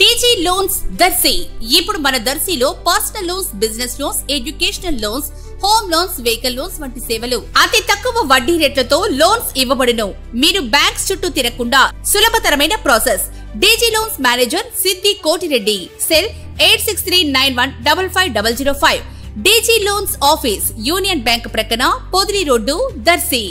DG loans Darsi ఇప్పుడు మన దర్శిలో personal loans, business loans, educational loans, home loans, vehicle loans వంటి సేవలు అతి తక్కువ వడ్డీ రేట్లతో లోన్స్ ఇవ్వబడును. మీరు బ్యాంక్స్ చుట్టూ తిరగకుండా సులభతరమైన ప్రాసెస్. డీజీ లోన్స్ మేనేజర్ సిద్ధి Koti Reddy. Cell 8639155005. DG loans office union bank ప్రక్కన, పొదిలి రోడ్డు, దర్శి.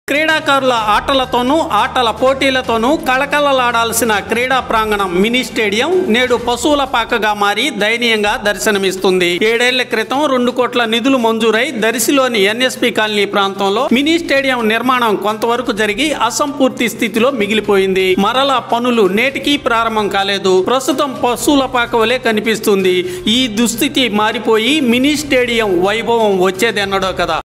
క్రీడాకారుల ఆటలతోనూ ఆటల పోటీలతోనూ కళకళలాడాల్సిన క్రీడా ప్రాంగణం మినీ స్టేడియం నేడు పశువుల పాకగా మారి దయనీయంగా దర్శనమిస్తుంది. 7 ఏళ్ల క్రితం 2 కోట్ల నిధులు మంజూరై దర్శిలోని ఎన్ఎస్పి కాలనీ ప్రాంతంలో మినీ స్టేడియం నిర్మాణం కొంతవరకు జరిగి అసంపూర్తి స్థితిలో మిగిలిపోయింది. మరలా పనులు నేటికీ ప్రారంభం కాలేదు. ప్రస్తుతం పశువుల పాక వలె కనిపిస్తుంది. ఈ దుస్థితి మారిపోయి మినీ స్టేడియం వైభవం వచ్చేదెన్నడో కదా.